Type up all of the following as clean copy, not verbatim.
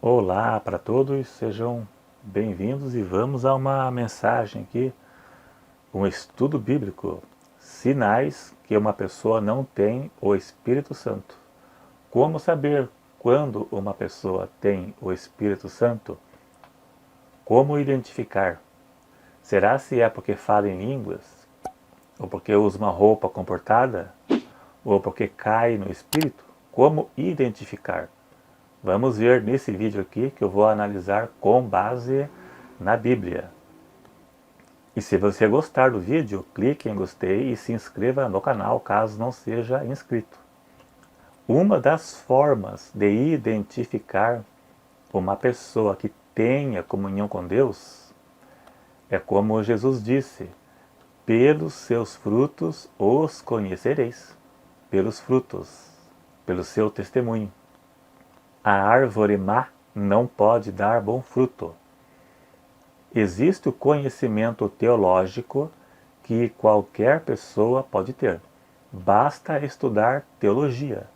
Olá para todos, sejam bem-vindos e vamos a uma mensagem aqui, um estudo bíblico, sinais que uma pessoa não tem o Espírito Santo. Como saber quando uma pessoa tem o Espírito Santo? Como identificar? Será se é porque fala em línguas? Ou porque usa uma roupa comportada? Ou porque cai no Espírito? Como identificar? Vamos ver nesse vídeo aqui que eu vou analisar com base na Bíblia. E se você gostar do vídeo, clique em gostei e se inscreva no canal caso não seja inscrito. Uma das formas de identificar uma pessoa que tenha comunhão com Deus é como Jesus disse: pelos seus frutos os conhecereis. Pelos frutos, pelo seu testemunho. A árvore má não pode dar bom fruto. Existe o conhecimento teológico que qualquer pessoa pode ter. Basta estudar teologia.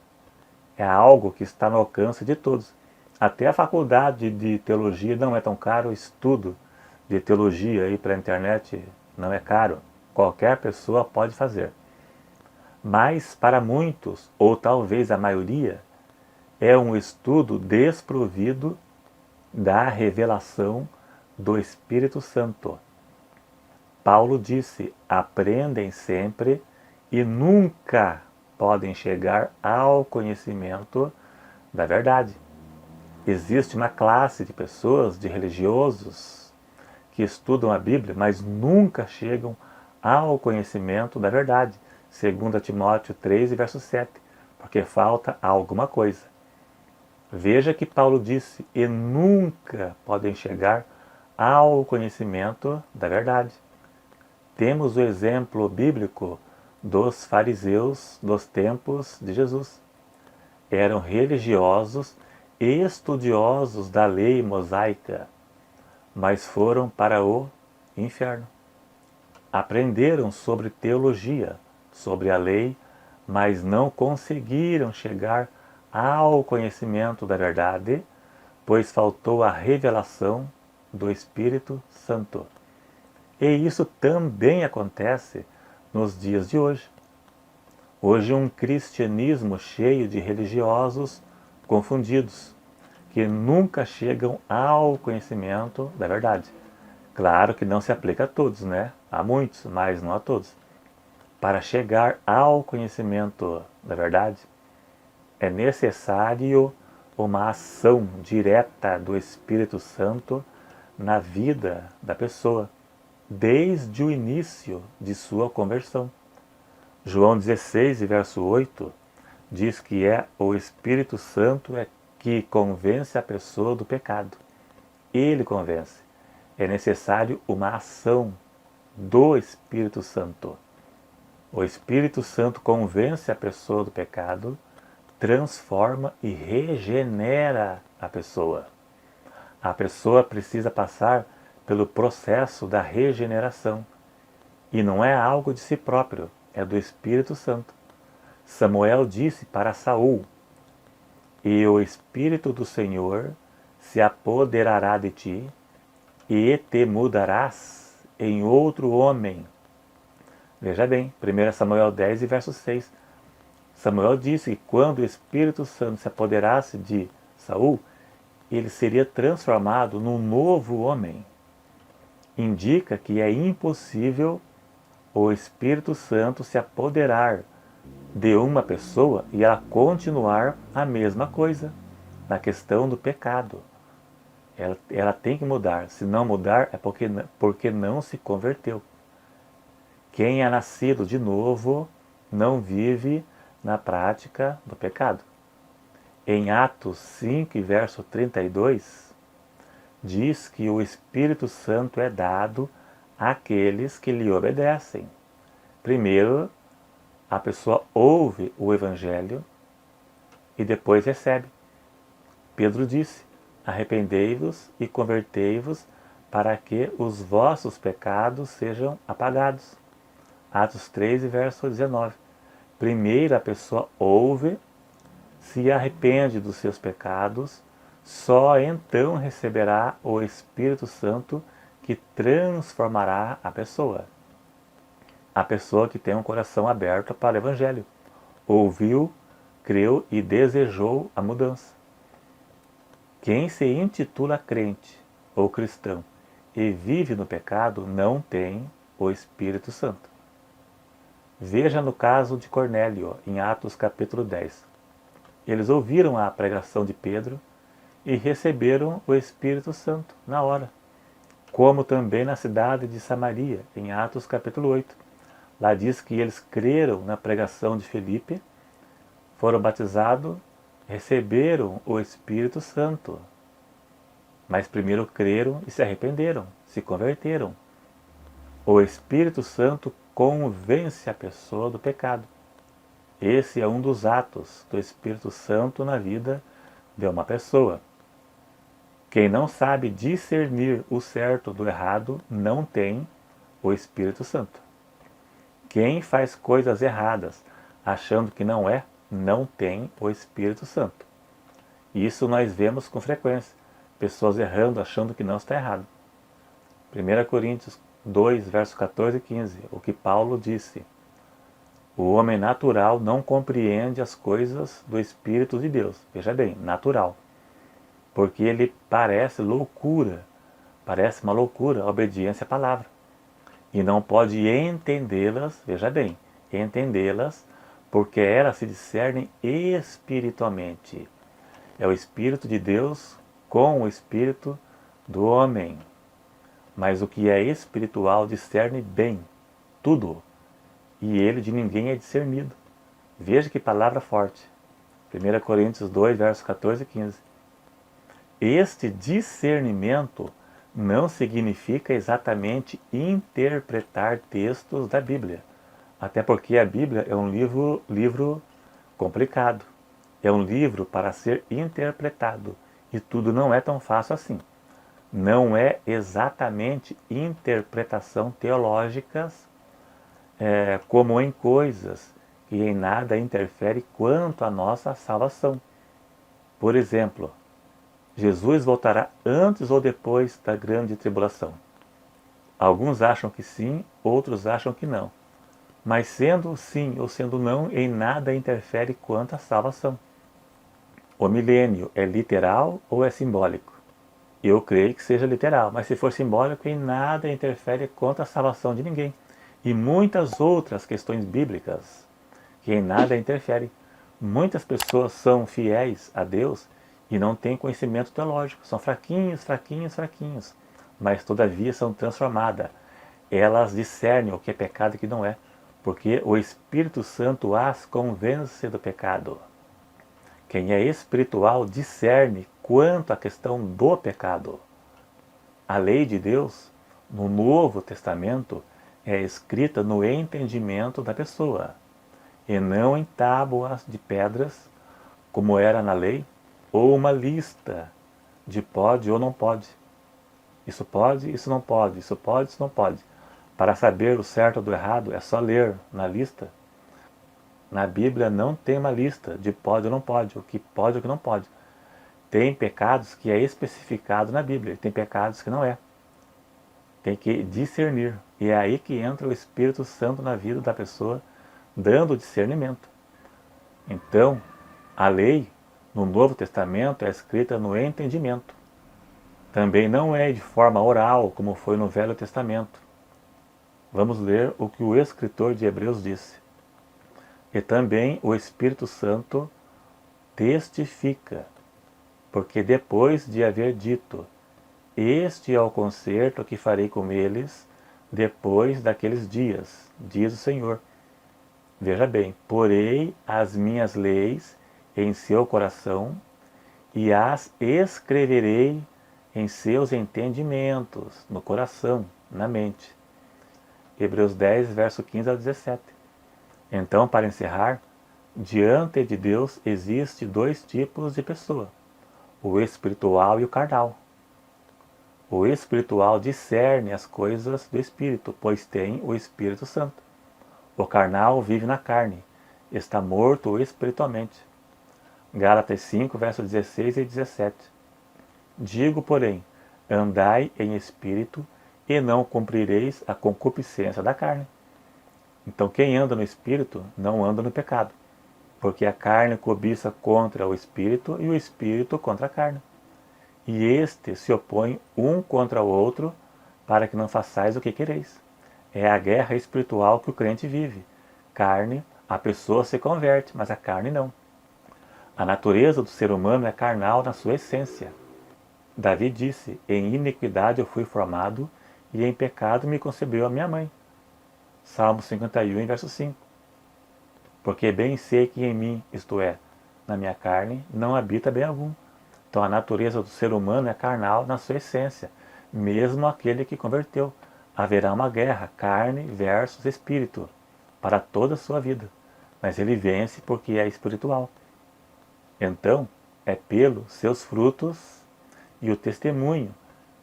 É algo que está no alcance de todos. Até a faculdade de teologia não é tão caro, o estudo de teologia aí para a internet não é caro. Qualquer pessoa pode fazer. Mas para muitos, ou talvez a maioria, é um estudo desprovido da revelação do Espírito Santo. Paulo disse: aprendem sempre e nunca podem chegar ao conhecimento da verdade. Existe uma classe de pessoas, de religiosos, que estudam a Bíblia, mas nunca chegam ao conhecimento da verdade. 2 Timóteo 3, verso 7, porque falta alguma coisa. Veja que Paulo disse: e nunca podem chegar ao conhecimento da verdade. Temos o exemplo bíblico dos fariseus dos tempos de Jesus. Eram religiosos e estudiosos da lei mosaica, mas foram para o inferno. Aprenderam sobre teologia, sobre a lei, mas não conseguiram chegar ao conhecimento da verdade, pois faltou a revelação do Espírito Santo. E isso também acontece nos dias de hoje. Hoje um cristianismo cheio de religiosos confundidos, que nunca chegam ao conhecimento da verdade. Claro que não se aplica a todos, né? A muitos, mas não a todos. Para chegar ao conhecimento da verdade, é necessário uma ação direta do Espírito Santo na vida da pessoa, desde o início de sua conversão. João 16, verso 8, diz que é o Espírito Santo que convence a pessoa do pecado. Ele convence. É necessário uma ação do Espírito Santo. O Espírito Santo convence a pessoa do pecado, transforma e regenera a pessoa. A pessoa precisa passar pelo processo da regeneração. E não é algo de si próprio, é do Espírito Santo. Samuel disse para Saul: e o Espírito do Senhor se apoderará de ti, e te mudarás em outro homem. Veja bem, 1 Samuel 10, verso 6. Samuel disse que quando o Espírito Santo se apoderasse de Saul, ele seria transformado num novo homem. Indica que é impossível o Espírito Santo se apoderar de uma pessoa e ela continuar a mesma coisa na questão do pecado. Ela tem que mudar. Se não mudar, é porque não se converteu. Quem é nascido de novo não vive na prática do pecado. Em Atos 5, verso 32, diz que o Espírito Santo é dado àqueles que lhe obedecem. Primeiro, a pessoa ouve o Evangelho e depois recebe. Pedro disse: arrependei-vos e convertei-vos para que os vossos pecados sejam apagados. Atos 3, verso 19. Primeiro a pessoa ouve, se arrepende dos seus pecados, só então receberá o Espírito Santo que transformará a pessoa. A pessoa que tem um coração aberto para o Evangelho, ouviu, creu e desejou a mudança. Quem se intitula crente ou cristão e vive no pecado não tem o Espírito Santo. Veja no caso de Cornélio, em Atos capítulo 10. Eles ouviram a pregação de Pedro e receberam o Espírito Santo na hora. Como também na cidade de Samaria, em Atos capítulo 8. Lá diz que eles creram na pregação de Filipe, foram batizados, receberam o Espírito Santo. Mas primeiro creram e se arrependeram, se converteram. O Espírito Santo convence a pessoa do pecado. Esse é um dos atos do Espírito Santo na vida de uma pessoa. Quem não sabe discernir o certo do errado não tem o Espírito Santo. Quem faz coisas erradas achando que não é, não tem o Espírito Santo. Isso nós vemos com frequência. Pessoas errando achando que não está errado. 1 Coríntios 2, versos 14 e 15, o que Paulo disse. O homem natural não compreende as coisas do Espírito de Deus. Veja bem, natural. Porque ele parece uma loucura a obediência à palavra. E não pode entendê-las, veja bem, entendê-las, porque elas se discernem espiritualmente. É o Espírito de Deus com o Espírito do homem. Mas o que é espiritual discerne bem tudo, e ele de ninguém é discernido. Veja que palavra forte. 1 Coríntios 2, versos 14 e 15. Este discernimento não significa exatamente interpretar textos da Bíblia. Até porque a Bíblia é um livro complicado. É um livro para ser interpretado. E tudo não é tão fácil assim. Não é exatamente interpretação teológicas como em coisas que em nada interfere quanto à nossa salvação. Por exemplo, Jesus voltará antes ou depois da grande tribulação. Alguns acham que sim, outros acham que não. Mas sendo sim ou sendo não, em nada interfere quanto à salvação. O milênio é literal ou é simbólico? Eu creio que seja literal, mas se for simbólico, em nada interfere quanto à salvação de ninguém. E muitas outras questões bíblicas que em nada interferem. Muitas pessoas são fiéis a Deus e não têm conhecimento teológico. São fraquinhos, mas todavia são transformadas. Elas discernem o que é pecado e o que não é, porque o Espírito Santo as convence do pecado. Quem é espiritual discerne quanto à questão do pecado. A lei de Deus, no Novo Testamento, é escrita no entendimento da pessoa, e não em tábuas de pedras, como era na lei, ou uma lista de pode ou não pode. Isso pode, isso não pode, isso pode, isso não pode. Para saber o certo do errado, é só ler na lista. Na Bíblia não tem uma lista de pode ou não pode, o que pode ou o que não pode. Tem pecados que é especificado na Bíblia, tem pecados que não é. Tem que discernir. E é aí que entra o Espírito Santo na vida da pessoa, dando discernimento. Então, a lei no Novo Testamento é escrita no entendimento. Também não é de forma oral, como foi no Velho Testamento. Vamos ler o que o escritor de Hebreus disse. E também o Espírito Santo testifica, porque depois de haver dito, este é o concerto que farei com eles depois daqueles dias, diz o Senhor. Veja bem, porei as minhas leis em seu coração e as escreverei em seus entendimentos, no coração, na mente. Hebreus 10, verso 15 a 17. Então, para encerrar, diante de Deus existe dois tipos de pessoa, o espiritual e o carnal. O espiritual discerne as coisas do Espírito, pois tem o Espírito Santo. O carnal vive na carne, está morto espiritualmente. Gálatas 5, versos 16 e 17. Digo, porém, andai em espírito e não cumprireis a concupiscência da carne. Então quem anda no espírito não anda no pecado, porque a carne cobiça contra o espírito e o espírito contra a carne. E este se opõe um contra o outro para que não façais o que quereis. É a guerra espiritual que o crente vive. Carne, a pessoa se converte, mas a carne não. A natureza do ser humano é carnal na sua essência. Davi disse, em iniquidade eu fui formado e em pecado me concebeu a minha mãe. Salmo 51, verso 5. Porque bem sei que em mim, isto é, na minha carne, não habita bem algum. Então a natureza do ser humano é carnal na sua essência, mesmo aquele que converteu. Haverá uma guerra, carne versus espírito, para toda a sua vida. Mas ele vence porque é espiritual. Então, é pelos seus frutos e o testemunho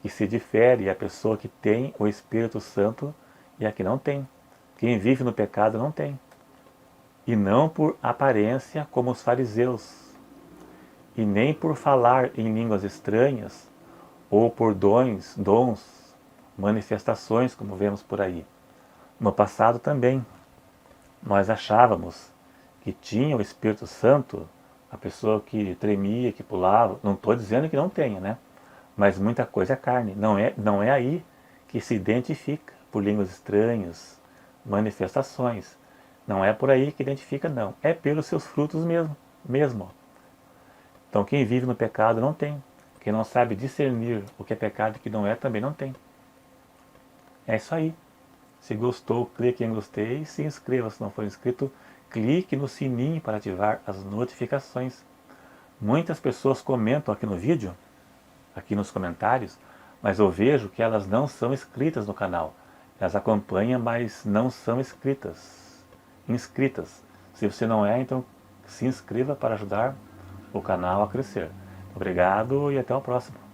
que se difere a pessoa que tem o Espírito Santo e a que não tem. Quem vive no pecado não tem. E não por aparência como os fariseus, e nem por falar em línguas estranhas, ou por dons, manifestações, como vemos por aí. No passado também, nós achávamos que tinha o Espírito Santo, a pessoa que tremia, que pulava, não estou dizendo que não tenha, né? Mas muita coisa é carne, não é aí que se identifica por línguas estranhas, manifestações. Não é por aí que identifica, não. É pelos seus frutos mesmo. Então quem vive no pecado não tem. Quem não sabe discernir o que é pecado e o que não é, também não tem. É isso aí. Se gostou, clique em gostei e se inscreva. Se não for inscrito, clique no sininho para ativar as notificações. Muitas pessoas comentam aqui no vídeo, aqui nos comentários, mas eu vejo que elas não são inscritas no canal. Elas acompanham, mas não são inscritas. Se você não é, então se inscreva para ajudar o canal a crescer. Obrigado e até o próximo.